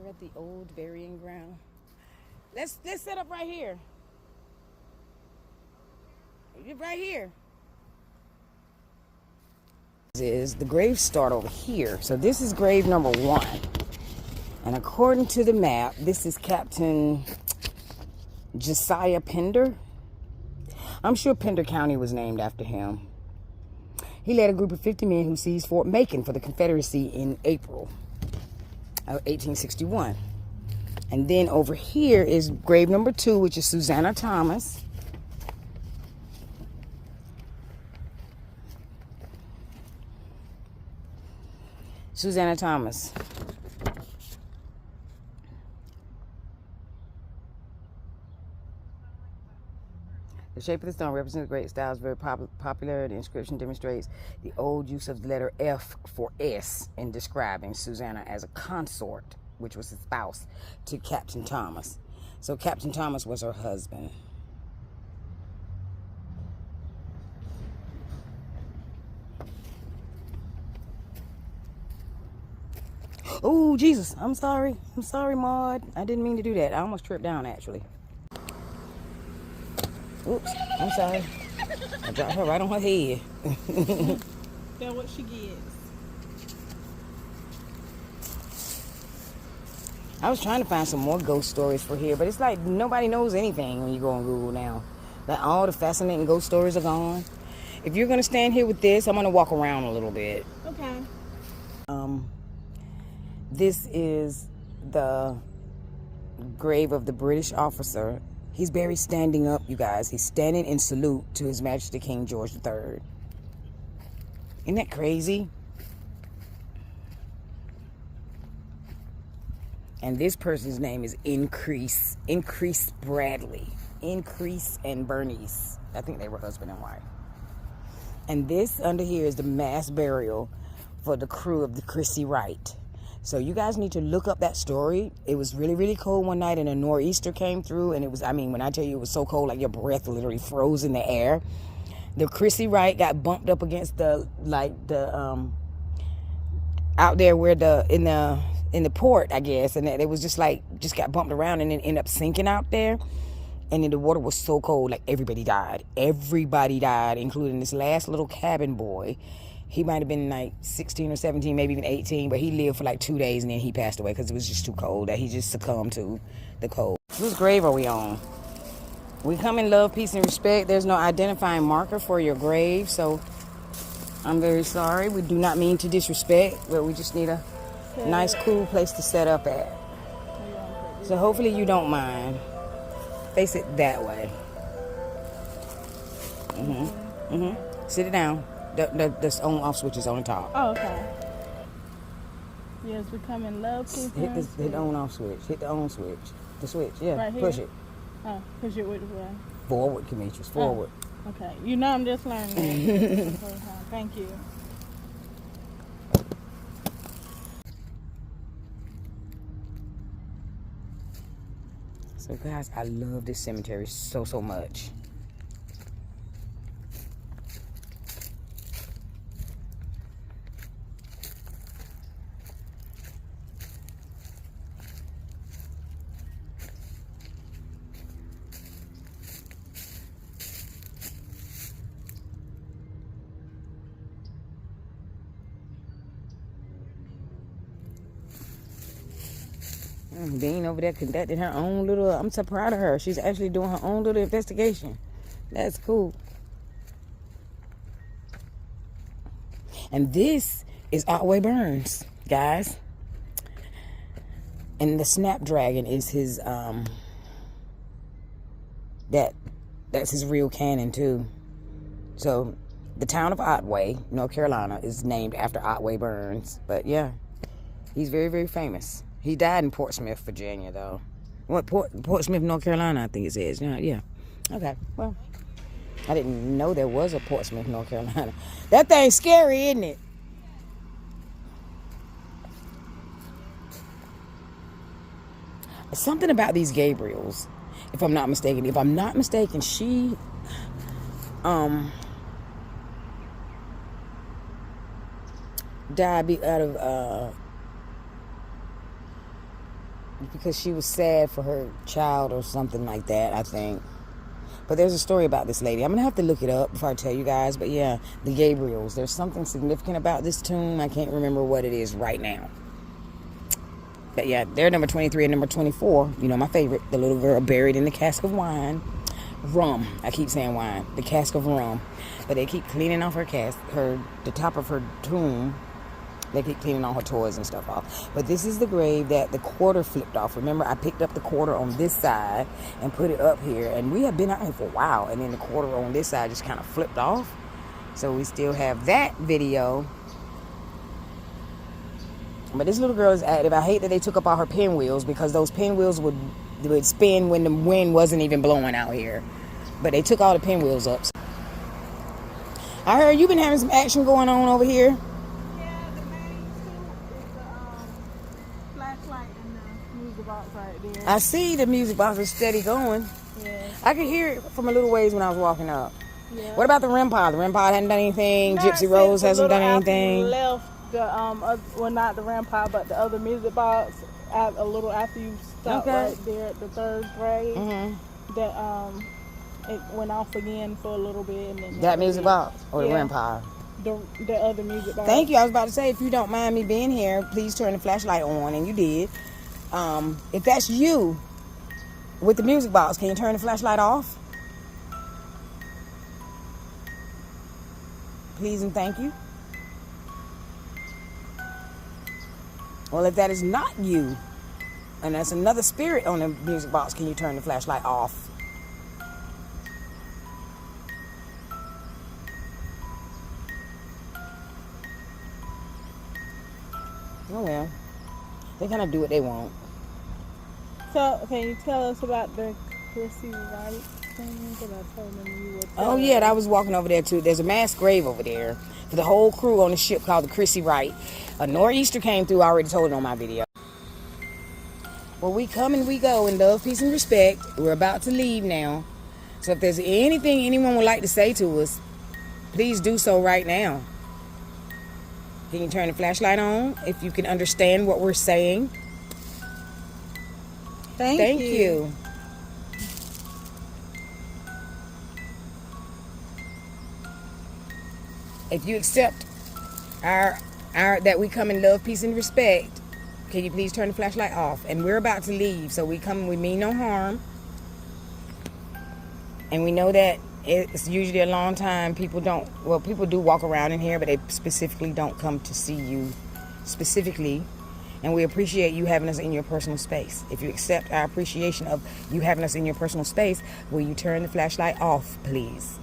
We're at the old burying ground. Let's set up right here. Right here. Is the graves start over here. So this is grave number 1. And according to the map, this is Captain Josiah Pender. I'm sure Pender County was named after him. He led a group of 50 men who seized Fort Macon for the Confederacy in April of 1861. And then over here is grave number 2, which is Susanna Thomas. Susanna Thomas. The shape of the stone represents great styles, very popular. The inscription demonstrates the old use of the letter F for S in describing Susanna as a consort, which was a spouse to Captain Thomas. So Captain Thomas was her husband. Oh, Jesus. I'm sorry. I'm sorry, Maud. I didn't mean to do that. I almost tripped down, actually. Oops. I'm sorry. I dropped her right on her head. That's what she gets. I was trying to find some more ghost stories for here, but it's like nobody knows anything when you go on Google now. Like all the fascinating ghost stories are gone. If you're going to stand here with this, I'm going to walk around a little bit. Okay. This is the grave of the British officer. He's buried standing up, you guys. He's standing in salute to His Majesty King George III. Isn't that crazy? And this person's name is Increase Bradley. Increase and Bernice. I think they were husband and wife. And this under here is the mass burial for the crew of the Chrissy Wright. So you guys need to look up that story. It was really, really cold one night and a nor'easter came through. And it was, I mean, when I tell you it was so cold, like your breath literally froze in the air. The Chrissy Wright got bumped up against the out there where in the port, I guess. And it was just got bumped around and then ended up sinking out there. And then the water was so cold, like everybody died. Everybody died, including this last little cabin boy. He might have been like 16 or 17, maybe even 18, but he lived for like 2 days and then he passed away because it was just too cold, that he just succumbed to the cold. Whose grave are we on? We come in love, peace, and respect. There's no identifying marker for your grave, so I'm very sorry. We do not mean to disrespect, but we just need a nice, cool place to set up at. So hopefully you don't mind. Face it that way. Sit it down. The on-off switch is on the top. Oh, okay. Yes, we come in love, peace, hit the on-off switch. Hit the on switch. The switch, yeah. Right here? Push it. Oh, push it with the way. Forward, Demetrius. Forward. Oh, okay. You know I'm just learning. Thank you. So guys, I love this cemetery so much. Being over there conducting her own little, I'm so proud of her. She's actually doing her own little investigation. That's cool. And this is Otway Burns, guys. And the Snapdragon is his, that's his real cannon too. So the town of Otway, North Carolina, is named after Otway Burns. But yeah, he's very, very famous. He died in Portsmouth, Virginia, though. What, Portsmouth, North Carolina, I think it says. Yeah. Okay, well, I didn't know there was a Portsmouth, North Carolina. That thing's scary, isn't it? Something about these Gabriels, if I'm not mistaken. If I'm not mistaken, she, died out of, because she was sad for her child or something like that, I think. But there's a story about this lady. I'm going to have to look it up before I tell you guys. But yeah, the Gabriels. There's something significant about this tomb. I can't remember what it is right now. But yeah, they're number 23 and number 24. You know, my favorite. The little girl buried in the cask of wine. Rum. I keep saying wine. The cask of rum. But they keep cleaning off the top of her tomb. They keep cleaning all her toys and stuff off. But this is the grave that the quarter flipped off. Remember, I picked up the quarter on this side and put it up here. And we have been out here for a while. And then the quarter on this side just kind of flipped off. So we still have that video. But this little girl is active. I hate that they took up all her pinwheels because those pinwheels would spin when the wind wasn't even blowing out here. But they took all the pinwheels up. I heard you've been having some action going on over here. I see the music box is steady going. Yeah. I could hear it from a little ways when I was walking up. Yeah. What about the REM pod? The REM pod hadn't done anything. Gypsy Rose hasn't done anything. You left the well, not the REM pod, but the other music box. A little after you stopped right there at the third grade, that it went off again for a little bit, and then that music box or the REM pod. The other music box. Thank you. I was about to say, if you don't mind me being here, please turn the flashlight on, and you did. If that's you with the music box, can you turn the flashlight off? Please and thank you. Well, if that is not you, and that's another spirit on the music box, can you turn the flashlight off? Oh well, they kind of do what they want. So, can you tell us about the Chrissy Wright thing that I told them you would tell Oh yeah, I was walking over there too. There's a mass grave over there for the whole crew on the ship called the Chrissy Wright. A nor'easter came through. I already told it on my video. Well, we come and we go in love, peace, and respect. We're about to leave now. So if there's anything anyone would like to say to us, please do so right now. Can you turn the flashlight on if you can understand what we're saying? Thank you. If you accept our that we come in love, peace, and respect, can you please turn the flashlight off? And we're about to leave, so we mean no harm. And we know that it's usually a long time. People do walk around in here, but they specifically don't come to see you specifically. And we appreciate you having us in your personal space. If you accept our appreciation of you having us in your personal space, will you turn the flashlight off, please?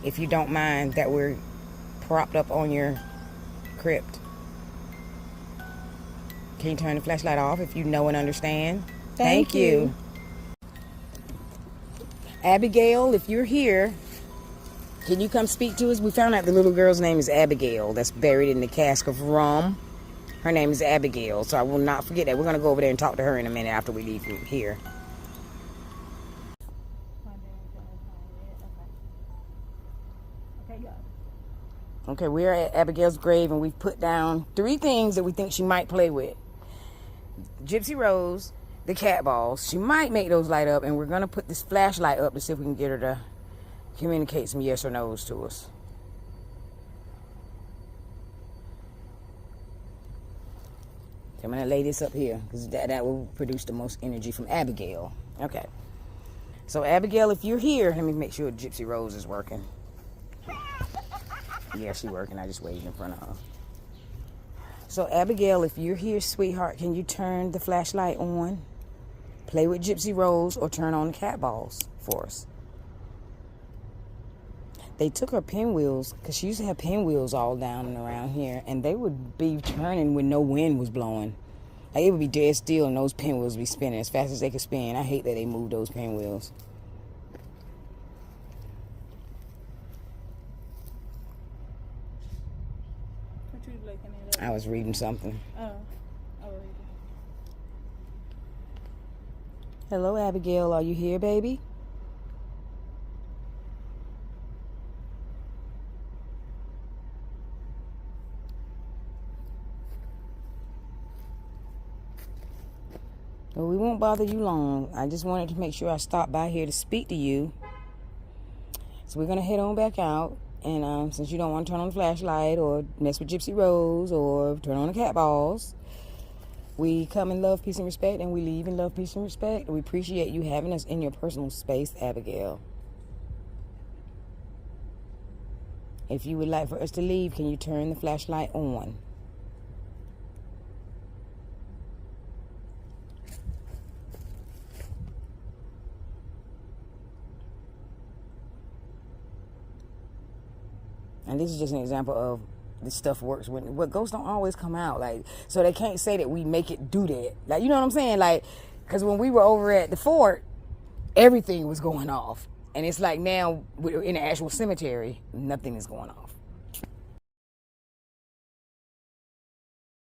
If you don't mind that we're propped up on your crypt. Can you turn the flashlight off if you know and understand? Thank you. Abigail, if you're here, can you come speak to us? We found out the little girl's name is Abigail. That's buried in the cask of rum. Her name is Abigail, so I will not forget that. We're going to go over there and talk to her in a minute after we leave from here. Okay, we're at Abigail's grave, and we've put down 3 things that we think she might play with. Gypsy Rose, the cat balls. She might make those light up, and we're going to put this flashlight up to see if we can get her to communicate some yes or no's to us. I'm going to lay this up here because that will produce the most energy from Abigail. Okay. So, Abigail, if you're here, let me make sure Gypsy Rose is working. Yeah, she's working. I just waved in front of her. So, Abigail, if you're here, sweetheart, can you turn the flashlight on? Play with Gypsy Rose or turn on the cat balls for us. They took her pinwheels because she used to have pinwheels all down and around here, and they would be turning when no wind was blowing. Like, it would be dead still, and those pinwheels would be spinning as fast as they could spin. I hate that they moved those pinwheels. What you looking at? I was reading something. Oh, reading. Hello, Abigail. Are you here, baby? Well, we won't bother you long. I just wanted to make sure I stopped by here to speak to you. So we're going to head on back out. And since you don't want to turn on the flashlight or mess with Gypsy Rose or turn on the cat balls, we come in love, peace, and respect, and we leave in love, peace, and respect. We appreciate you having us in your personal space, Abigail. If you would like for us to leave, can you turn the flashlight on? And this is just an example of this stuff works when what ghosts don't always come out. Like, so they can't say that we make it do that. Like, you know what I'm saying? Like, because when we were over at the fort, everything was going off. And it's like now in the actual cemetery, nothing is going off.